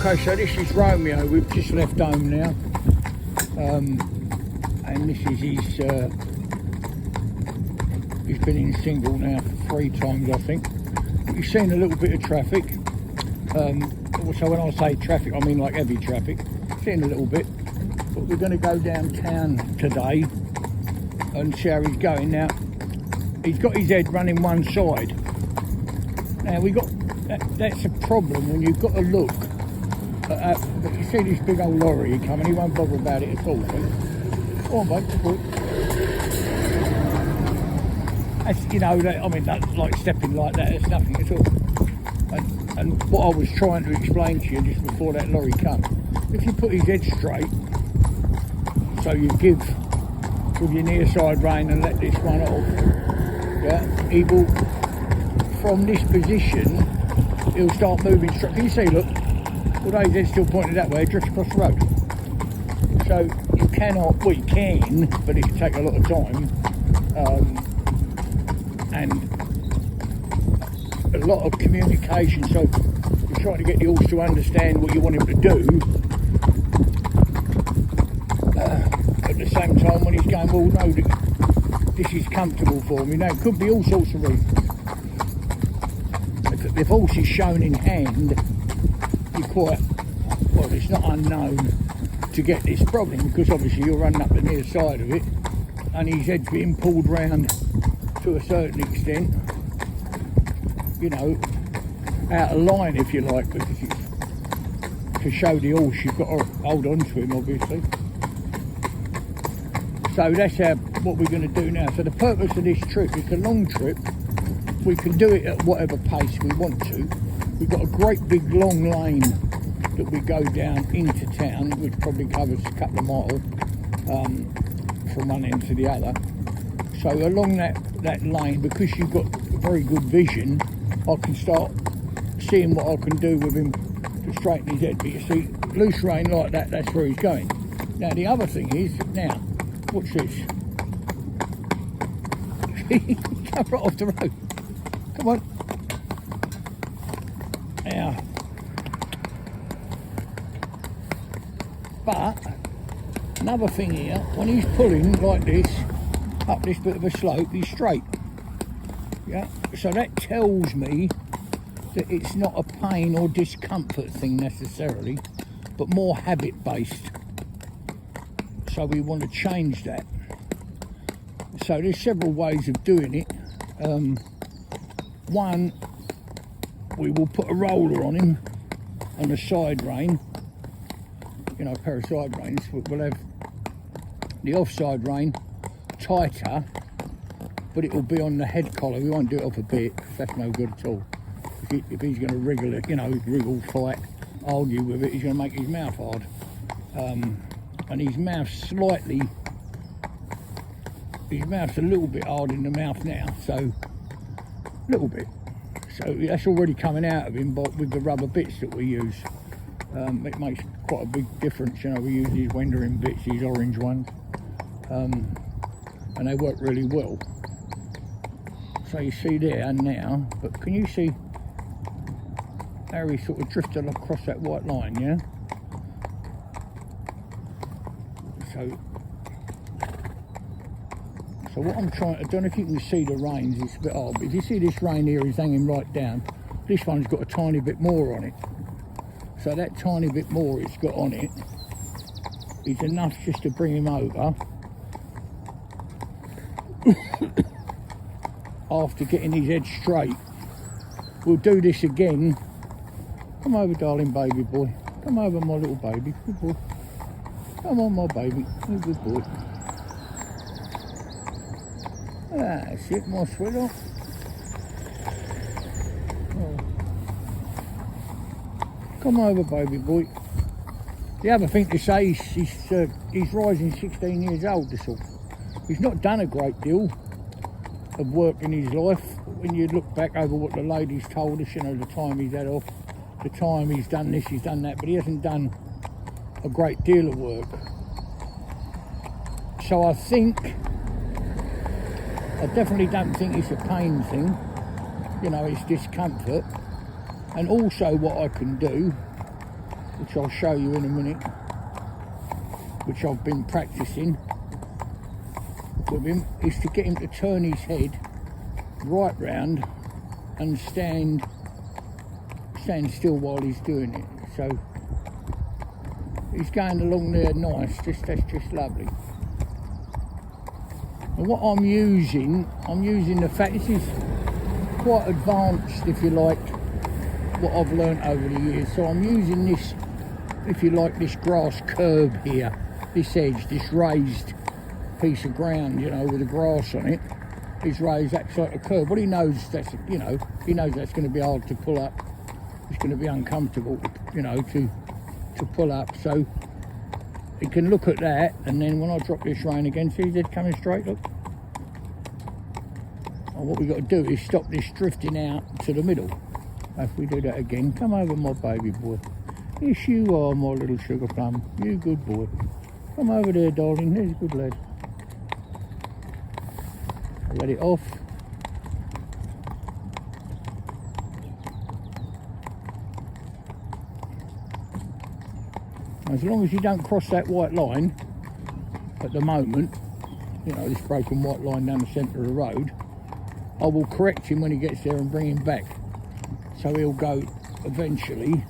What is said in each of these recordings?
Okay, so this is Romeo. We've just left home now, and this is his. He's been in single now 3 times, I think. You've seen a little bit of traffic. So when I say traffic, I mean like heavy traffic. Seen a little bit, but we're going to go downtown today and see how he's going. Now, he's got his head running one side. Now we got that's a problem when you've got to look. But you see this big old lorry coming, he won't bother about it at all. Oh mate, that's, you know, I mean, that's like stepping like that, it's nothing at all. And what I was trying to explain to you just before that lorry come, if you put his head straight, so you give with your near side rein and let this one off, yeah, he will, from this position, he'll start moving straight. Can you see, look? Although his head's still pointed that way, it drifts across the road. So you cannot, well you can, but it can take a lot of time. And a lot of communication, so you're trying to get the horse to understand what you want him to do. At the same time, when he's going, well no, this is comfortable for me. Now it could be all sorts of reasons. If the horse is shown in hand, you're quite, well, it's not unknown to get this problem, because obviously you're running up the near side of it and his head's being pulled round to a certain extent, you know, out of line if you like, because it's, to show the horse you've got to hold on to him obviously. So that's what we're going to do now. So the purpose of this trip, it's a long trip, we can do it at whatever pace we want to. We've got a great big long lane that we go down into town, which probably covers a couple of miles from one end to the other. So along that lane, because you've got very good vision, I can start seeing what I can do with him to straighten his head. But you see, loose rein like that, that's where he's going. Now the other thing is, now, watch this. Come right off the road. Come on. Now, but another thing here, when he's pulling like this up this bit of a slope, he's straight, yeah, so that tells me that it's not a pain or discomfort thing necessarily, but more habit based. So we want to change that. So there's several ways of doing it. One, we will put a roller on him on the side rein, you know, a pair of side reins. We'll have the offside rein tighter, but it will be on the head collar. We won't do it off a bit, that's no good at all. If he's going to wriggle it, you know, wriggle, fight, argue with it, he's going to make his mouth hard. And his mouth's a little bit hard in the mouth now, so a little bit. So that's already coming out of him, but with the rubber bits that we use, it makes quite a big difference. You know, we use these Wendering bits, these orange ones, and they work really well. So you see there now, but can you see how he sort of drifted across that white line, yeah? So what I'm trying, I don't know if you can see the reins, it's a bit hard, but if you see this rein here is hanging right down, this one's got a tiny bit more on it. So that tiny bit more it's got on it is enough just to bring him over after getting his head straight. We'll do this again. Come over, darling baby boy. Come over, my little baby. Good boy. Come on, my baby. You're a good boy. That's it, my sweetheart. Oh. Come over, baby boy. The other thing to say is he's rising 16 years old, this horse. He's not done a great deal of work in his life. When you look back over what the ladies told us, you know, the time he's had off, the time he's done this, he's done that, but he hasn't done a great deal of work. So I definitely don't think it's a pain thing, you know, it's discomfort. And also what I can do which I'll show you in a minute, which I've been practicing with him, is to get him to turn his head right round and stand still while he's doing it. So he's going along there nice, that's just lovely. And what I'm using the fact, this is quite advanced, if you like, what I've learnt over the years. So I'm using this, if you like, this grass curb here, this edge, this raised piece of ground, you know, with the grass on it. He's raised that like a curb. Well, he knows that's, you know, he knows that's going to be hard to pull up. It's going to be uncomfortable, you know, to pull up. So he can look at that, and then when I drop this rein again, see his head coming straight, look. And what we've got to do is stop this drifting out to the middle. If we do that again, come over, my baby boy. Yes, you are, my little sugar plum. You good boy. Come over there, darling. There's a good lad. Let it off. As long as you don't cross that white line at the moment, you know, this broken white line down the centre of the road, I will correct him when he gets there and bring him back. So he'll go eventually.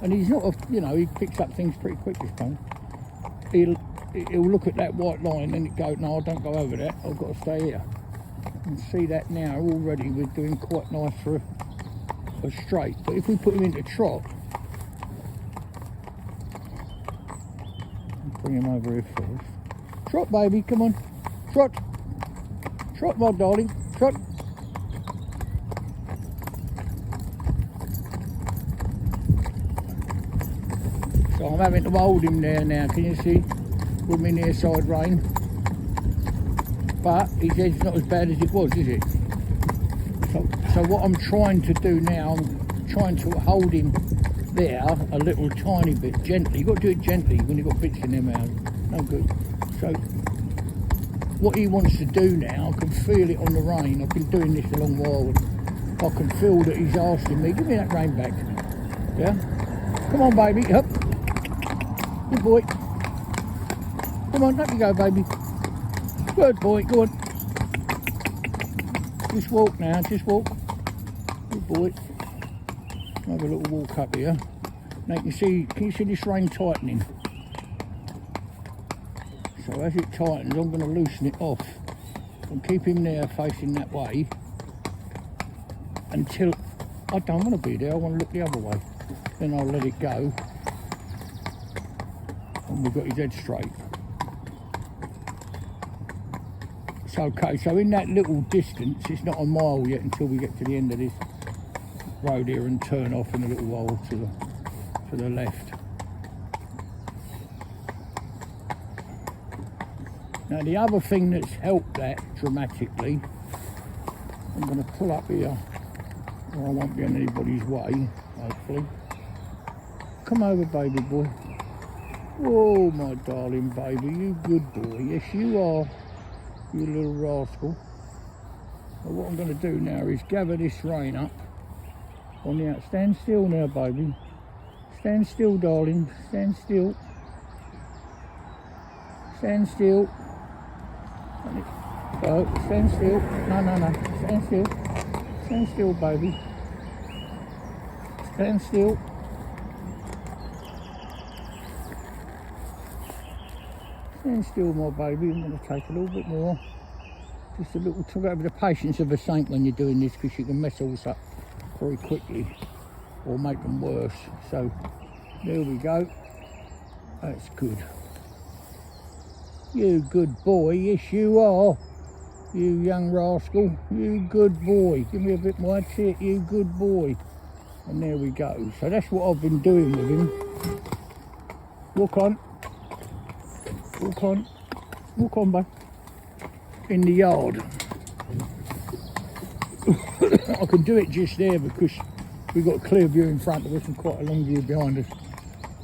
And he's not, you know, he picks up things pretty quick, this pony. He'll look at that white line and go, no, I don't go over that, I've got to stay here. And see that now already we're doing quite nice for a straight. But if we put him into trot, bring him over here first. Trot, baby, come on. Trot. Trot, my darling. Trot. So I'm having to hold him there now, can you see? With my near side rein. But his head's not as bad as it was, is it? So what I'm trying to do now, I'm trying to hold him there a little tiny bit gently. You've got to do it gently when you've got bits in their mouth. No good. So what he wants to do now, I can feel it on the rein. I've been doing this a long while. I can feel that he's asking me, give me that rein back. Yeah? Come on, baby. Up. Good boy. Come on, up you go, baby. Good boy, go on. Just walk now, just walk. Good boy. Have a little walk up here. Now can you see this rein tightening? So as it tightens, I'm going to loosen it off and keep him there facing that way until I don't want to be there, I want to look the other way. Then I'll let it go and we've got his head straight. So, okay, so in that little distance, it's not a mile yet until we get to the end of this road here and turn off in a little while to the left. Now the other thing that's helped that dramatically, I'm going to pull up here where I won't be in anybody's way, hopefully. Come over, baby boy. Oh, my darling baby, you good boy. Yes, you are, you little rascal. But what I'm going to do now is gather this rein up on the out. Stand still now, baby. Stand still, darling. Stand still. Stand still. Go. Stand still. No. Stand still. Stand still, baby. Stand still. Stand still, my baby. I'm going to take a little bit more. Just a little, talk about the patience of a saint when you're doing this, because you can mess all this up very quickly or make them worse. So there we go. That's good. You good boy. Yes, you are. You young rascal. You good boy. Give me a bit more. That's it. You good boy. And there we go. So that's what I've been doing with him. Walk on. Walk on. Walk on, babe. In the yard. I can do it just there because we've got a clear view in front of us and quite a long view behind us.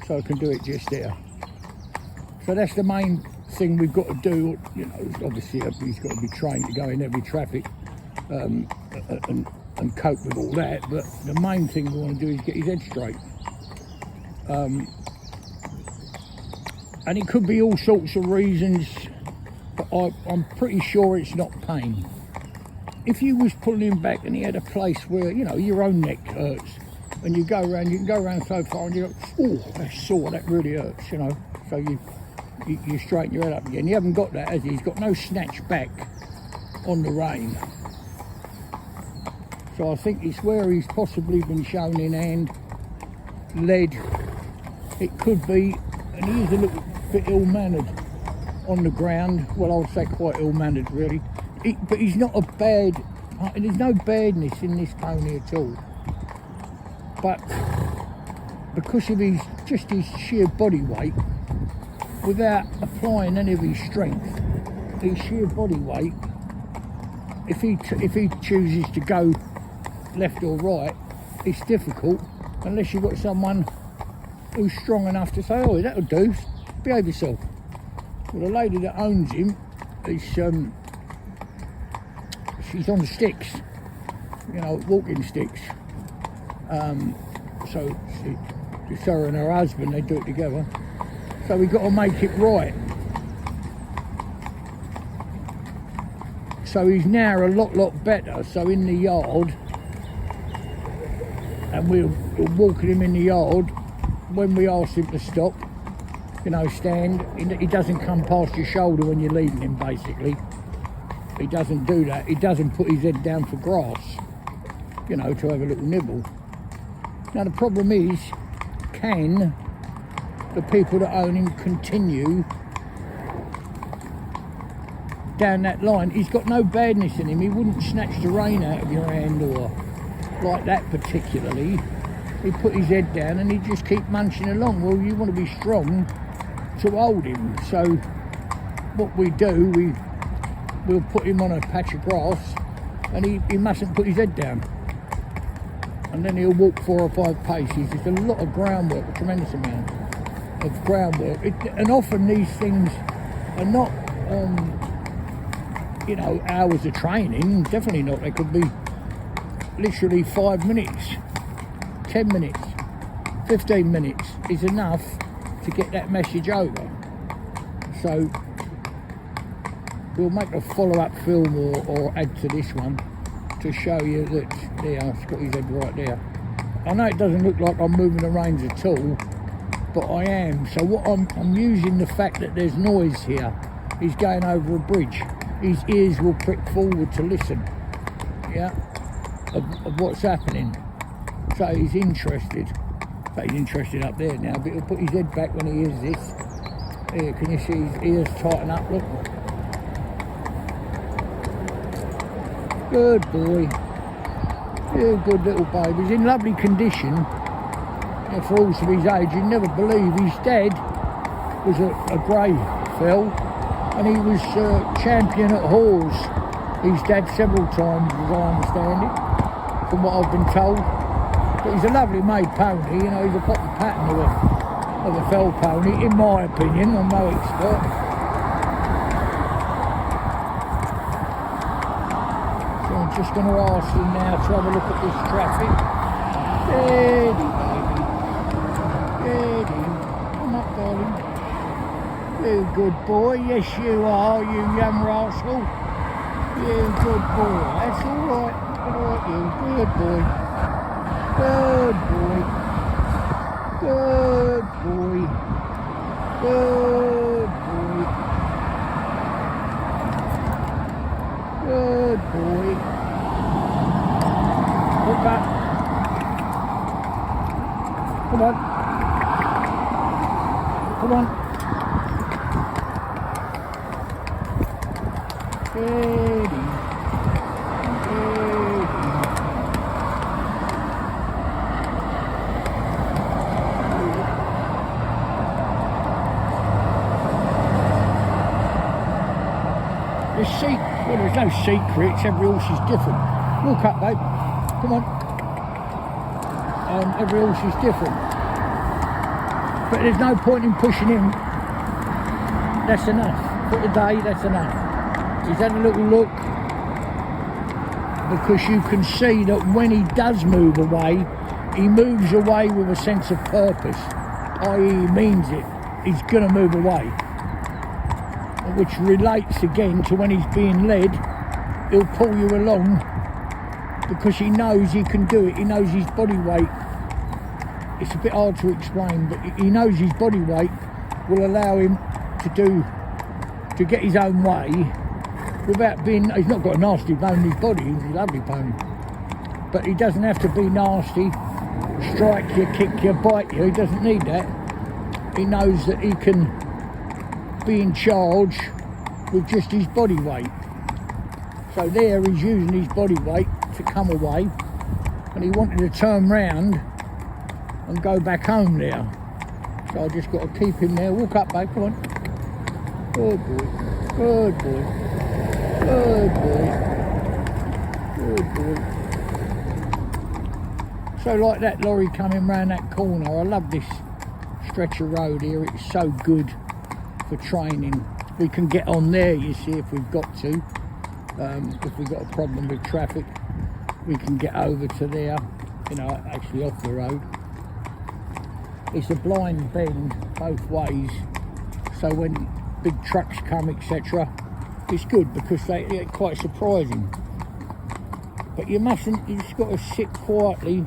So I can do it just there. So that's the main thing we've got to do. You know, obviously he's got to be trained to go in every traffic and cope with all that. But the main thing we want to do is get his head straight. And it could be all sorts of reasons, but I'm pretty sure it's not pain. If you was pulling him back and he had a place where, you know, your own neck hurts, and you can go around so far and you go, oh, that's sore, that really hurts, you know. So you straighten your head up again. You haven't got that, has he? He's got no snatch back on the rein. So I think it's where he's possibly been shown in hand, led. It could be, and he is a little bit ill-mannered on the ground. Well, I'll say quite ill-mannered, really. But he's not a bad, there's no badness in this pony at all. But because of his sheer body weight, without applying any of his strength, his sheer body weight, if he chooses to go left or right, it's difficult unless you've got someone who's strong enough to say, oh, that'll do, behave yourself. Well, the lady that owns him is she's on sticks, you know, walking sticks. So it's her and her husband, they do it together. So we've got to make it right. So he's now a lot better. So in the yard, and we're walking him in the yard, when we ask him to stop, you know, stand, he doesn't come past your shoulder when you're leading him, basically. He doesn't do that. He doesn't put his head down for grass, you know, to have a little nibble. Now the problem is, can the people that own him continue down that line? He's got no badness in him. He wouldn't snatch the rein out of your hand or like that particularly. He'd put his head down and he'd just keep munching along. Well, you want to be strong to hold him. So what we do, we'll put him on a patch of grass and he mustn't put his head down. And then he'll walk 4 or 5 paces. It's a lot of groundwork, a tremendous amount of groundwork. And often these things are not, you know, hours of training. Definitely not. They could be literally 5 minutes, 10 minutes, 15 minutes is enough to get that message over. So we'll make a follow-up film or add to this one to show you that, there, I've got his head right there. I know it doesn't look like I'm moving the reins at all, but I am. So what I'm using the fact that there's noise here. He's going over a bridge. His ears will prick forward to listen, yeah, of what's happening. So he's interested. But he's interested up there now, but he'll put his head back when he hears this. Here, can you see his ears tighten up? Look. Good boy. Yeah, good little baby. He's in lovely condition. Yeah, for also his age, you'd never believe his dad was a grey fell, and he was champion at Hawes. His dad several times, as I understand it, from what I've been told. But he's a lovely made pony, you know, he's a proper pattern of a fell pony, in my opinion. I'm no expert. So I'm just going to ask him now to have a look at this traffic. Steady, baby. Steady. Come up, darling. You good boy. Yes, you are, you young rascal. You good boy. That's all right. All right, you. Good boy. Good boy. Good boy. Good boy. Good boy. Look back. Come on. Come on. Steady. Well, there's no secrets, every horse is different. Look up, babe. Come on. Every horse is different. But there's no point in pushing him. That's enough. For today, that's enough. He's had a little look. Because you can see that when he does move away, he moves away with a sense of purpose. i.e. he means it, he's going to move away. Which relates again to when he's being led, he'll pull you along because he knows he can do it. He knows his body weight. It's a bit hard to explain, but he knows his body weight will allow him to get his own way without being. He's not got a nasty bone in his body. He's a lovely bone, but he doesn't have to be nasty, strike you, kick you, bite you. He doesn't need that. He knows that he can be in charge with just his body weight. So there he's using his body weight to come away, and he wanted to turn round and go back home now. So I just got to keep him there. Walk up, babe, come on. Good boy, good boy, good boy, good boy. So like that lorry coming round that corner, I love this stretch of road here. It's so good for training. We can get on there, you see, if we've got to. If we've got a problem with traffic, we can get over to there, you know, actually off the road. It's a blind bend both ways, so when big trucks come, etc., it's good because they're quite surprising. But you mustn't, you just got to sit quietly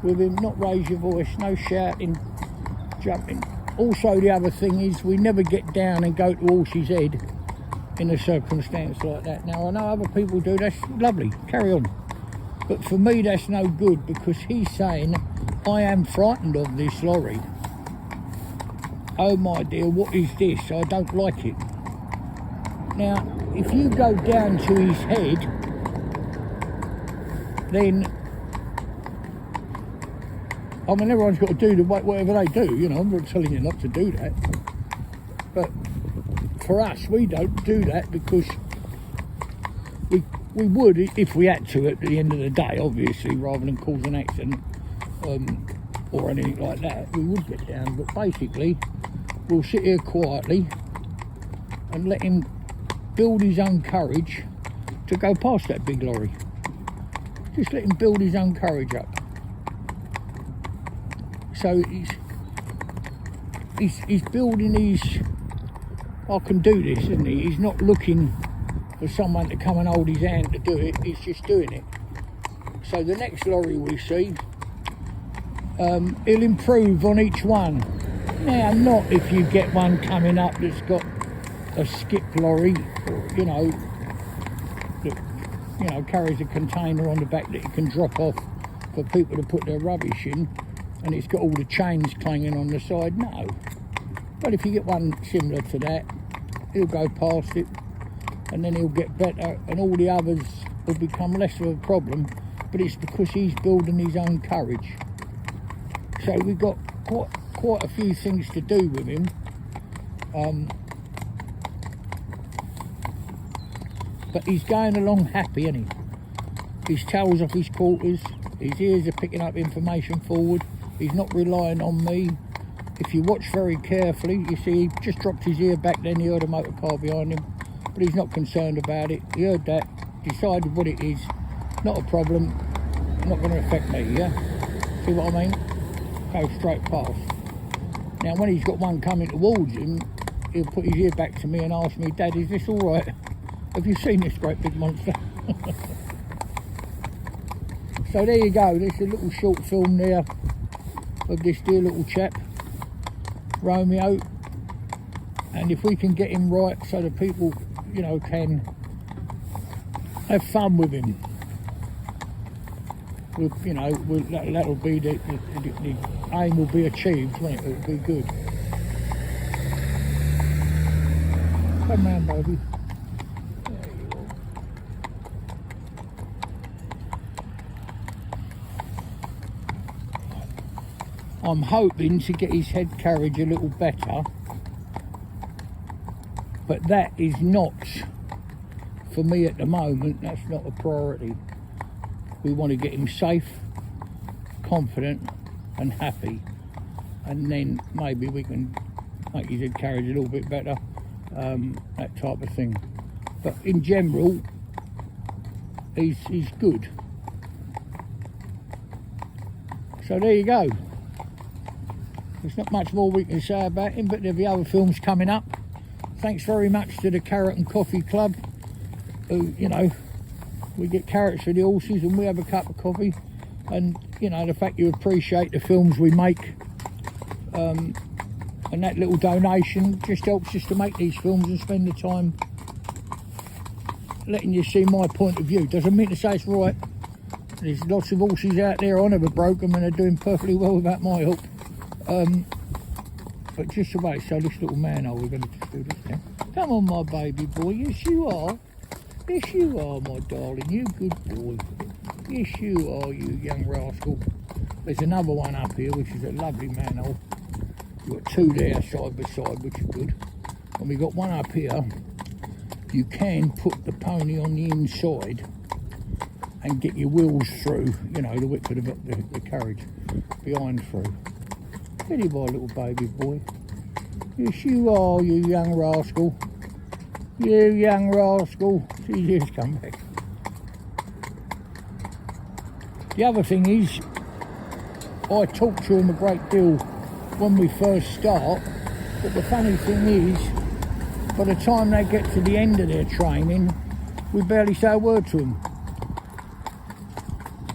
with him, not raise your voice, no shouting, jumping. Also, the other thing is we never get down and go to horse's head in a circumstance like that. Now, I know other people do, that's lovely, carry on. But for me, that's no good because he's saying, I am frightened of this lorry. Oh my dear, what is this? I don't like it. Now, if you go down to his head, then, I mean, everyone's got to do whatever they do, you know, I'm not telling you not to do that. But for us, we don't do that because we would if we had to at the end of the day, obviously, rather than cause an accident or anything like that, we would get down. But basically, we'll sit here quietly and let him build his own courage to go past that big lorry. Just let him build his own courage up. So he's building his, I can do this, isn't he? He's not looking for someone to come and hold his hand to do it, he's just doing it. So the next lorry we see, he'll improve on each one. Now, not if you get one coming up that's got a skip lorry, you know, that carries a container on the back that you can drop off for people to put their rubbish in, and it's got all the chains clanging on the side. No. But if you get one similar to that, he'll go past it, and then he'll get better, and all the others will become less of a problem. But it's because he's building his own courage. So we've got quite a few things to do with him. But he's going along happy, isn't he? His tail's off his quarters, his ears are picking up information forward, he's not relying on me. If you watch very carefully, you see he just dropped his ear back then, he heard a motor car behind him, but he's not concerned about it. He heard that, decided what it is, not a problem, not going to affect me, yeah? See what I mean? Go straight past. Now when he's got one coming towards him, he'll put his ear back to me and ask me, Dad, is this all right? Have you seen this great big monster? So there you go, there's a little short film there of this dear little chap, Romeo. And if we can get him right so that people, you know, can have fun with him, you know, that'll be the aim will be achieved, won't it? It'll be good. Come round, baby. There you are. I'm hoping to get his head carriage a little better, but that is not, for me at the moment, that's not a priority. We want to get him safe, confident and happy, and then maybe we can make his head carriage a little bit better, that type of thing. But in general, he's good. So there you go. There's not much more we can say about him, but there'll be other films coming up. Thanks very much to the Carrot and Coffee Club, who, you know, we get carrots for the horses and we have a cup of coffee. And, you know, the fact you appreciate the films we make, and that little donation just helps us to make these films and spend the time letting you see my point of view. Doesn't mean to say it's right. There's lots of horses out there, I never broke them and they're doing perfectly well without my help. But just the way, so this little man, we're going to just do this now. Come on, my baby boy. Yes, you are. Yes, you are, my darling. You good boy. Yes, you are, you young rascal. There's another one up here, which is a lovely manhole. We've got two there side by side, which is good. And we've got one up here. You can put the pony on the inside and get your wheels through, you know, the width of the carriage behind through. Get him, my little baby boy. Yes, you are, you young rascal. You young rascal. See, he's come back. The other thing is, I talk to him a great deal when we first start, but the funny thing is, by the time they get to the end of their training, we barely say a word to them.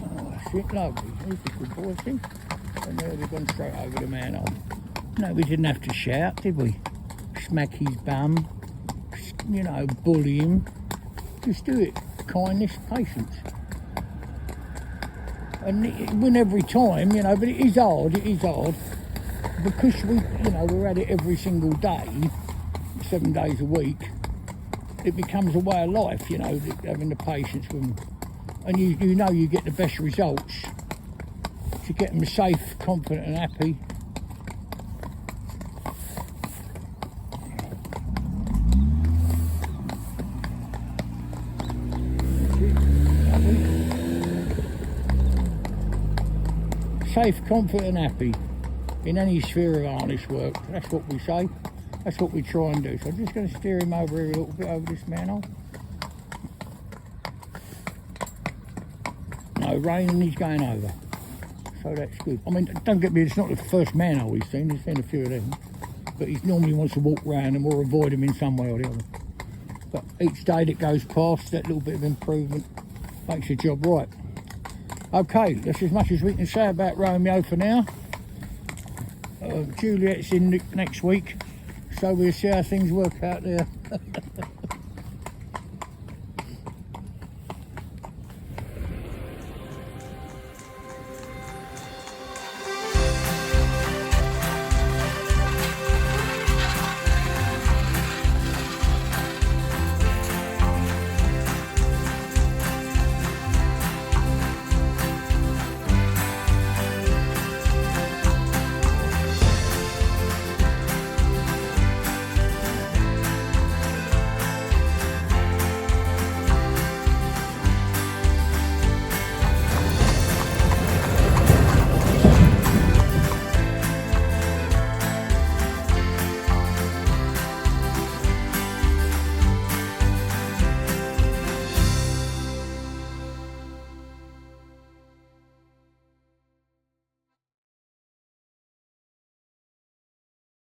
Oh, that's it, lovely. He's a good boy, see? And there we've gone straight over the manhole. No, we didn't have to shout, did we? Smack his bum, you know, bully him. Just do it. Kindness, patience. And it win every time, you know, but it is hard, because we, you know, we're at it every single day, 7 days a week. It becomes a way of life, you know, having the patience with them. And you know you get the best results to get them safe, confident and happy. Safe, confident and happy in any sphere of harness work. That's what we say. That's what we try and do. So I'm just going to steer him over here a little bit over this manhole. No rain and he's going over. So that's good. I mean, don't get me, it's not the first manhole he's seen a few of them. But he normally wants to walk around and we'll avoid him in some way or the other. But each day that goes past, that little bit of improvement makes the job right. Okay, that's as much as we can say about Romeo for now. Juliet's in next week, so we'll see how things work out there.